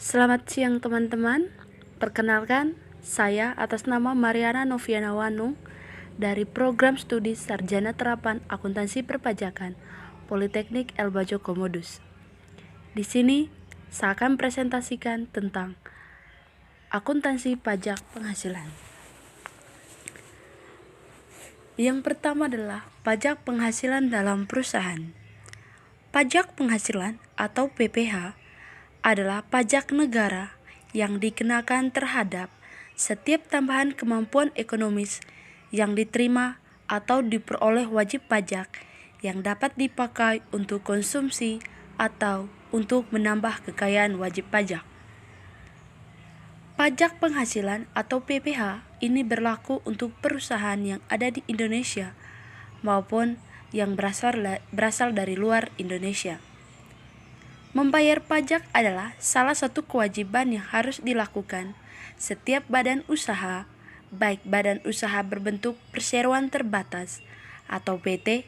Selamat siang teman-teman. Perkenalkan, saya atas nama Mariana Noviana Wanung dari Program Studi Sarjana Terapan Akuntansi Perpajakan Politeknik Elbajo Komodus. Di sini saya akan presentasikan tentang akuntansi pajak penghasilan. Yang pertama adalah pajak penghasilan dalam perusahaan. Pajak penghasilan atau PPh adalah pajak negara yang dikenakan terhadap setiap tambahan kemampuan ekonomis yang diterima atau diperoleh wajib pajak yang dapat dipakai untuk konsumsi atau untuk menambah kekayaan wajib pajak. Pajak penghasilan atau PPh ini berlaku untuk perusahaan yang ada di Indonesia maupun yang berasal dari luar Indonesia. Membayar pajak adalah salah satu kewajiban yang harus dilakukan setiap badan usaha, baik badan usaha berbentuk perseroan terbatas atau PT,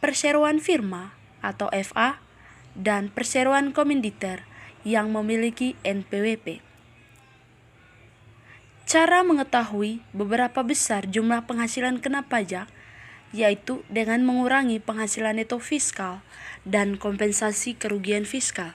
perseroan firma atau FA, dan perseroan komanditer yang memiliki NPWP. Cara mengetahui beberapa besar jumlah penghasilan kena pajak yaitu dengan mengurangi penghasilan neto fiskal dan kompensasi kerugian fiskal.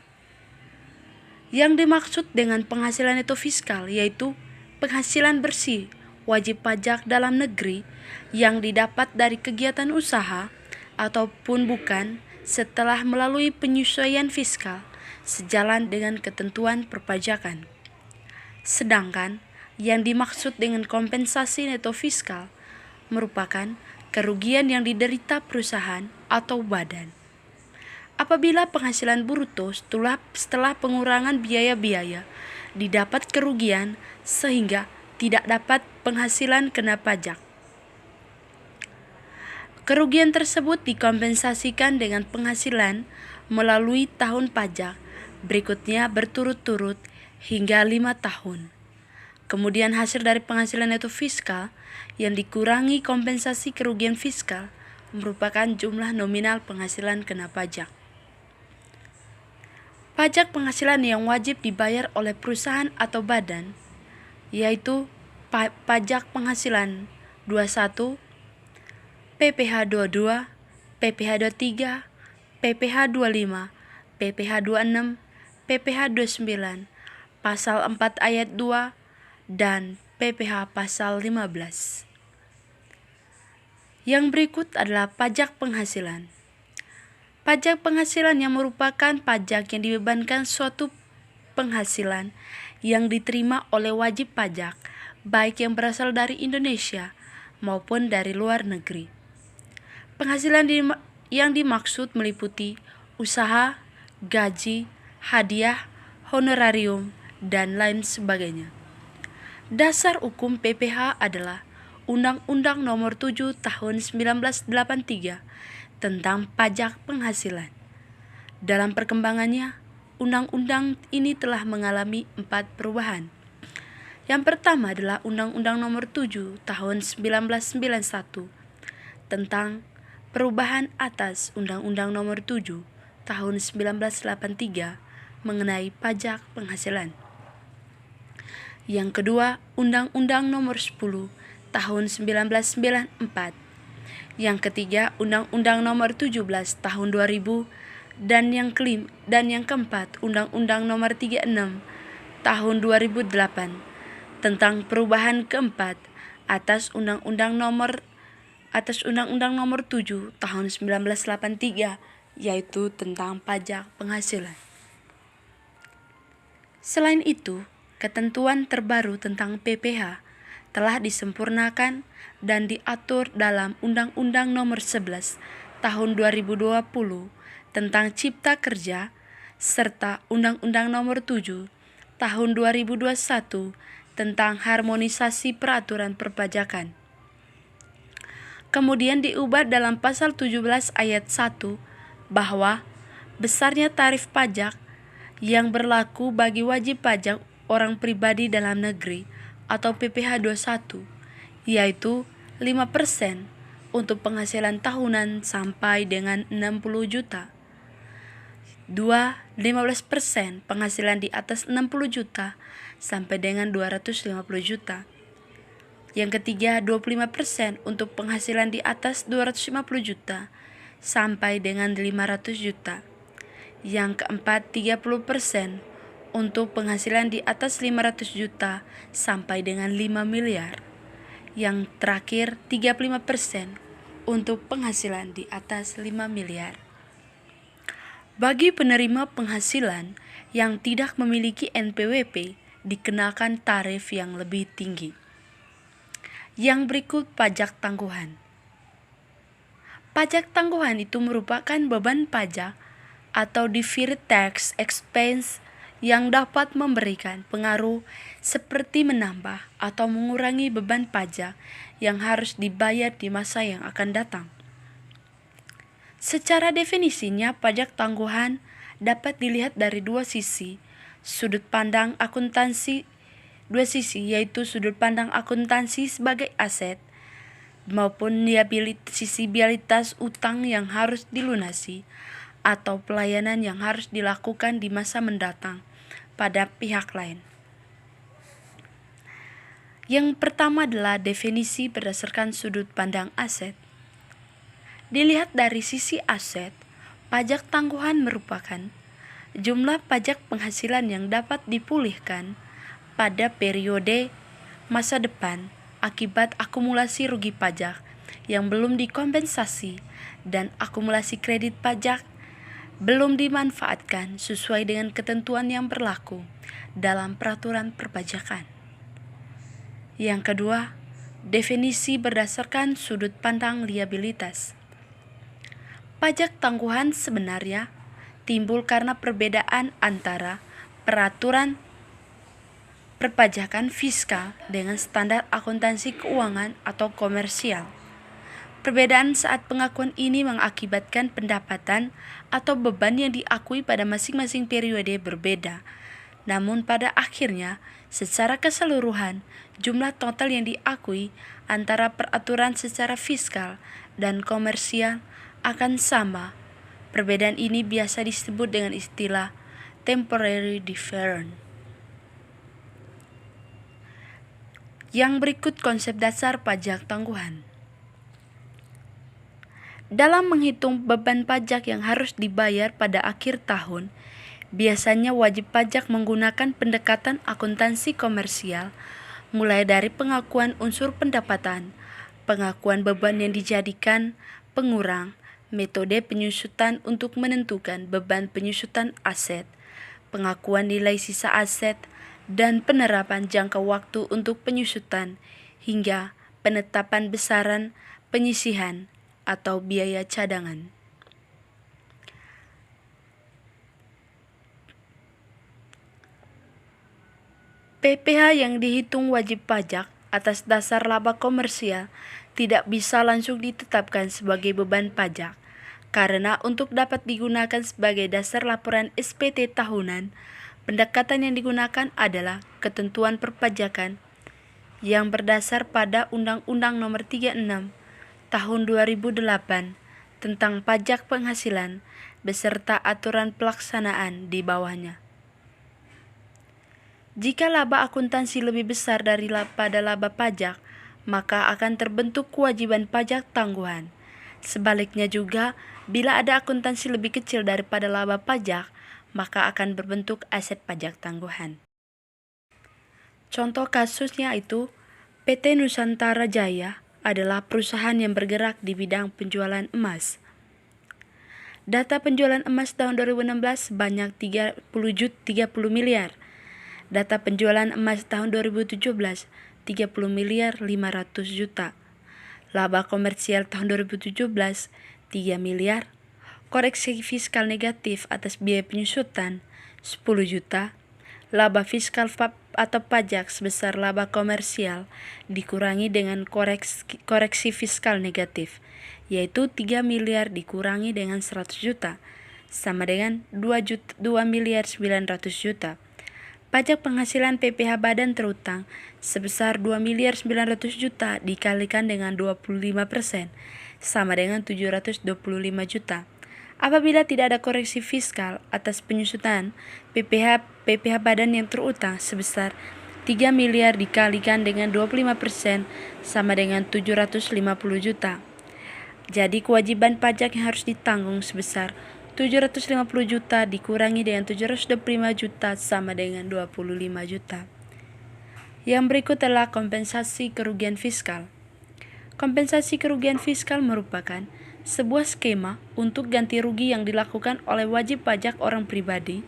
Yang dimaksud dengan penghasilan neto fiskal yaitu penghasilan bersih wajib pajak dalam negeri yang didapat dari kegiatan usaha ataupun bukan setelah melalui penyesuaian fiskal sejalan dengan ketentuan perpajakan. Sedangkan yang dimaksud dengan kompensasi neto fiskal merupakan kerugian yang diderita perusahaan atau badan apabila penghasilan bruto setelah pengurangan biaya-biaya didapat kerugian sehingga tidak dapat penghasilan kena pajak. Kerugian tersebut dikompensasikan dengan penghasilan melalui tahun pajak berikutnya berturut-turut hingga 5 tahun. Kemudian hasil dari penghasilan neto fiskal yang dikurangi kompensasi kerugian fiskal merupakan jumlah nominal penghasilan kena pajak. Pajak penghasilan yang wajib dibayar oleh perusahaan atau badan yaitu pajak penghasilan 21, PPh 22, PPh 23, PPh 25, PPh 26, PPh 29, Pasal 4 ayat 2, dan PPh Pasal 15. Yang berikut adalah pajak penghasilan. Pajak penghasilan yang merupakan pajak yang dibebankan suatu penghasilan yang diterima oleh wajib pajak, baik yang berasal dari Indonesia maupun dari luar negeri. Penghasilan yang dimaksud meliputi usaha, gaji, hadiah, honorarium, dan lain sebagainya. Dasar hukum PPh adalah Undang-Undang Nomor 7 Tahun 1983 tentang pajak penghasilan. Dalam perkembangannya, undang-undang ini telah mengalami 4 perubahan. Yang pertama adalah Undang-Undang Nomor 7 Tahun 1991 tentang perubahan atas Undang-Undang Nomor 7 Tahun 1983 mengenai pajak penghasilan. Yang kedua, Undang-Undang Nomor 10 Tahun 1994. Yang ketiga, Undang-Undang Nomor 17 Tahun 2000 dan yang keempat, Undang-Undang Nomor 36 Tahun 2008 tentang perubahan keempat atas Undang-Undang Nomor 7 Tahun 1983 yaitu tentang pajak penghasilan. Selain itu, ketentuan terbaru tentang PPh telah disempurnakan dan diatur dalam Undang-Undang Nomor 11 Tahun 2020 tentang Cipta Kerja serta Undang-Undang Nomor 7 Tahun 2021 tentang harmonisasi peraturan perpajakan. Kemudian diubah dalam Pasal 17 ayat 1 bahwa besarnya tarif pajak yang berlaku bagi wajib pajak orang pribadi dalam negeri atau PPh 21 yaitu 5% untuk penghasilan tahunan sampai dengan 60 juta. 2. 15% penghasilan di atas 60 juta sampai dengan 250 juta. Yang ketiga, 25% untuk penghasilan di atas 250 juta sampai dengan 500 juta. Yang keempat, 30% untuk penghasilan di atas 500 juta sampai dengan 5 miliar. Yang terakhir, 35% untuk penghasilan di atas 5 miliar. Bagi penerima penghasilan yang tidak memiliki NPWP, dikenakan tarif yang lebih tinggi. Yang berikut pajak tangguhan. Pajak tangguhan itu merupakan beban pajak atau deferred tax expense yang dapat memberikan pengaruh seperti menambah atau mengurangi beban pajak yang harus dibayar di masa yang akan datang. Secara definisinya, pajak tangguhan dapat dilihat dari dua sisi, yaitu sudut pandang akuntansi sebagai aset maupun sisi liabilitas utang yang harus dilunasi atau pelayanan yang harus dilakukan di masa mendatang pada pihak lain. Yang pertama adalah definisi berdasarkan sudut pandang aset. Dilihat dari sisi aset, pajak tangguhan merupakan jumlah pajak penghasilan yang dapat dipulihkan pada periode masa depan akibat akumulasi rugi pajak yang belum dikompensasi dan akumulasi kredit pajak belum dimanfaatkan sesuai dengan ketentuan yang berlaku dalam peraturan perpajakan. Yang kedua, definisi berdasarkan sudut pandang liabilitas. Pajak tangguhan sebenarnya timbul karena perbedaan antara peraturan perpajakan fiskal dengan standar akuntansi keuangan atau komersial. Perbedaan saat pengakuan ini mengakibatkan pendapatan atau beban yang diakui pada masing-masing periode berbeda. Namun pada akhirnya, secara keseluruhan, jumlah total yang diakui antara peraturan secara fiskal dan komersial akan sama. Perbedaan ini biasa disebut dengan istilah temporary difference. Yang berikut konsep dasar pajak tangguhan. Dalam menghitung beban pajak yang harus dibayar pada akhir tahun, biasanya wajib pajak menggunakan pendekatan akuntansi komersial, mulai dari pengakuan unsur pendapatan, pengakuan beban yang dijadikan pengurang, metode penyusutan untuk menentukan beban penyusutan aset, pengakuan nilai sisa aset, dan penerapan jangka waktu untuk penyusutan, hingga penetapan besaran penyisihan atau biaya cadangan. PPh yang dihitung wajib pajak atas dasar laba komersial tidak bisa langsung ditetapkan sebagai beban pajak, karena untuk dapat digunakan sebagai dasar laporan SPT tahunan, pendekatan yang digunakan adalah ketentuan perpajakan yang berdasar pada Undang-Undang Nomor 36 Tahun 2008 tentang pajak penghasilan beserta aturan pelaksanaan di bawahnya. Jika laba akuntansi lebih besar daripada laba pajak, maka akan terbentuk kewajiban pajak tangguhan. Sebaliknya juga, bila ada akuntansi lebih kecil daripada laba pajak, maka akan berbentuk aset pajak tangguhan. Contoh kasusnya itu, PT Nusantara Jaya adalah perusahaan yang bergerak di bidang penjualan emas. Data penjualan emas tahun 2016 banyak 30 miliar. Data penjualan emas tahun 2017 30 miliar 500 juta. Laba komersial tahun 2017 3 miliar. Koreksi fiskal negatif atas biaya penyusutan 10 juta. Laba fiskal atau pajak sebesar laba komersial dikurangi dengan koreksi fiskal negatif, yaitu 3 miliar dikurangi dengan 100 juta, sama dengan 2 miliar 900 juta. Pajak penghasilan PPh badan terutang sebesar 2 miliar 900 juta dikalikan dengan 25%, sama dengan 725 juta. Apabila tidak ada koreksi fiskal atas penyusutan PPh badan yang terutang sebesar 3 miliar dikalikan dengan 25% sama dengan 750 juta. Jadi kewajiban pajak yang harus ditanggung sebesar 750 juta dikurangi dengan 725 juta sama dengan 25 juta. Yang berikut adalah kompensasi kerugian fiskal. Kompensasi kerugian fiskal merupakan sebuah skema untuk ganti rugi yang dilakukan oleh wajib pajak orang pribadi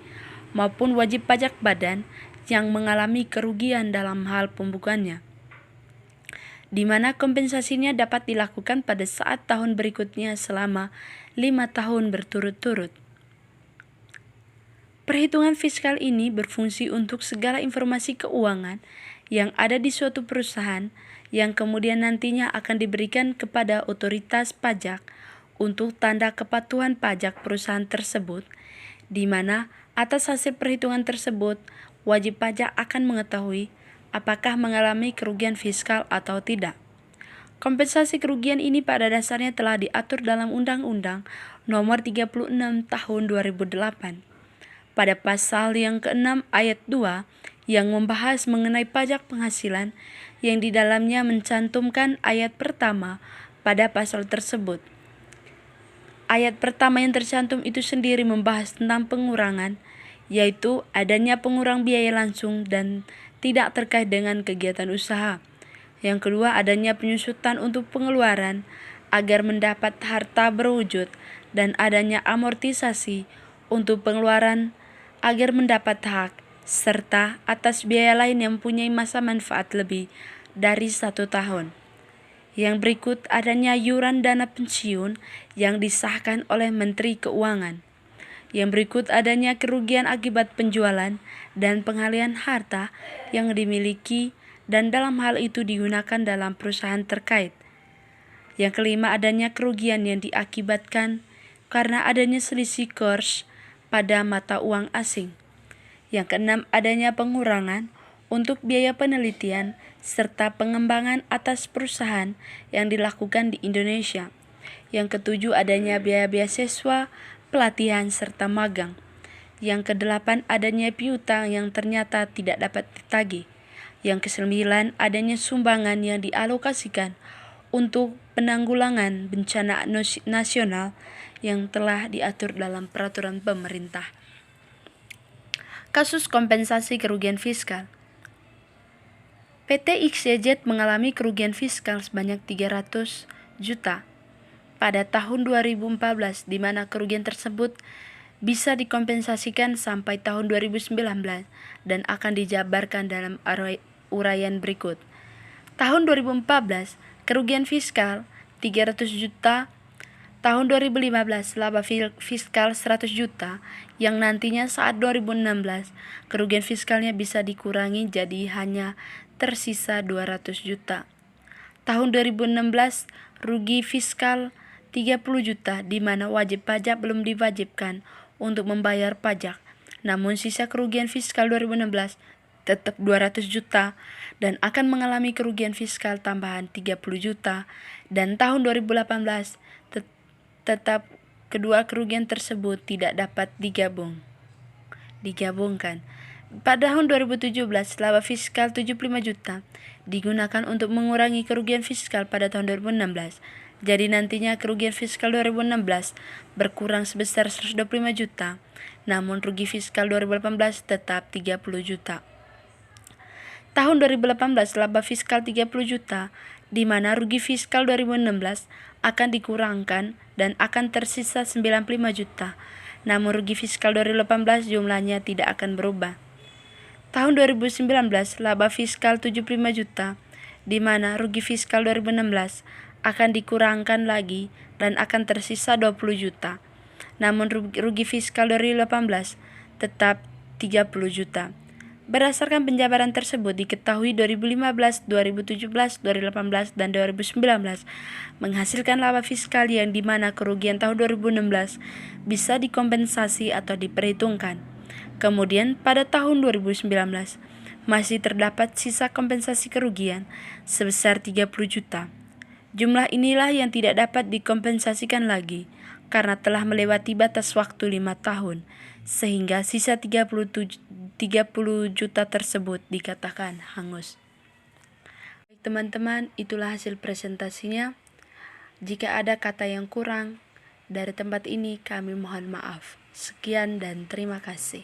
maupun wajib pajak badan yang mengalami kerugian dalam hal pembukuannya, di mana kompensasinya dapat dilakukan pada saat tahun berikutnya selama 5 tahun berturut-turut. Perhitungan fiskal ini berfungsi untuk segala informasi keuangan yang ada di suatu perusahaan yang kemudian nantinya akan diberikan kepada otoritas pajak untuk tanda kepatuhan pajak perusahaan tersebut, di mana atas hasil perhitungan tersebut wajib pajak akan mengetahui apakah mengalami kerugian fiskal atau tidak. Kompensasi kerugian ini pada dasarnya telah diatur dalam Undang-Undang Nomor 36 Tahun 2008 pada pasal yang ke-6 ayat 2 yang membahas mengenai pajak penghasilan yang di dalamnya mencantumkan ayat pertama pada pasal tersebut. Ayat pertama yang tercantum itu sendiri membahas tentang pengurangan, yaitu adanya pengurang biaya langsung dan tidak terkait dengan kegiatan usaha. Yang kedua, adanya penyusutan untuk pengeluaran agar mendapat harta berwujud dan adanya amortisasi untuk pengeluaran agar mendapat hak, serta atas biaya lain yang mempunyai masa manfaat lebih dari 1 tahun. Yang berikut adanya iuran dana pensiun yang disahkan oleh Menteri Keuangan. Yang berikut adanya kerugian akibat penjualan dan pengalihan harta yang dimiliki dan dalam hal itu digunakan dalam perusahaan terkait. Yang kelima adanya kerugian yang diakibatkan karena adanya selisih kurs pada mata uang asing. Yang keenam adanya pengurangan untuk biaya penelitian serta pengembangan atas perusahaan yang dilakukan di Indonesia. Yang ketujuh adanya biaya beasiswa, pelatihan serta magang. Yang kedelapan adanya piutang yang ternyata tidak dapat ditagih. Yang kesembilan adanya sumbangan yang dialokasikan untuk penanggulangan bencana nasional yang telah diatur dalam peraturan pemerintah. Kasus kompensasi kerugian fiskal. PT XYZ mengalami kerugian fiskal sebanyak 300 juta pada tahun 2014, di mana kerugian tersebut bisa dikompensasikan sampai tahun 2019 dan akan dijabarkan dalam uraian berikut. Tahun 2014, kerugian fiskal 300 juta. Tahun 2015, laba fiskal 100 juta, yang nantinya saat 2016, kerugian fiskalnya bisa dikurangi jadi hanya tersisa 200 juta. Tahun 2016, rugi fiskal 30 juta, di mana wajib pajak belum diwajibkan untuk membayar pajak. Namun sisa kerugian fiskal 2016 tetap 200 juta dan akan mengalami kerugian fiskal tambahan 30 juta. Dan tahun 2018 tetap kedua kerugian tersebut tidak dapat digabungkan. Pada tahun 2017, laba fiskal 75 juta digunakan untuk mengurangi kerugian fiskal pada tahun 2016. Jadi nantinya kerugian fiskal 2016 berkurang sebesar 125 juta, namun rugi fiskal 2018 tetap 30 juta. Tahun 2018 laba fiskal 30 juta, di mana rugi fiskal 2016 akan dikurangkan dan akan tersisa 95 juta. Namun rugi fiskal 2018 jumlahnya tidak akan berubah. Tahun 2019 laba fiskal 75 juta, di mana rugi fiskal 2016 akan dikurangkan lagi dan akan tersisa 20 juta. Namun rugi fiskal 2018 tetap 30 juta. Berdasarkan penjabaran tersebut diketahui 2015, 2017, 2018, dan 2019 menghasilkan laba fiskal yang dimana kerugian tahun 2016 bisa dikompensasi atau diperhitungkan. Kemudian pada tahun 2019 masih terdapat sisa kompensasi kerugian sebesar 30 juta. Jumlah inilah yang tidak dapat dikompensasikan lagi karena telah melewati batas waktu 5 tahun, sehingga sisa 30 juta tersebut dikatakan hangus. Baik teman-teman, itulah hasil presentasinya. Jika ada kata yang kurang dari tempat ini, kami mohon maaf. Sekian dan terima kasih.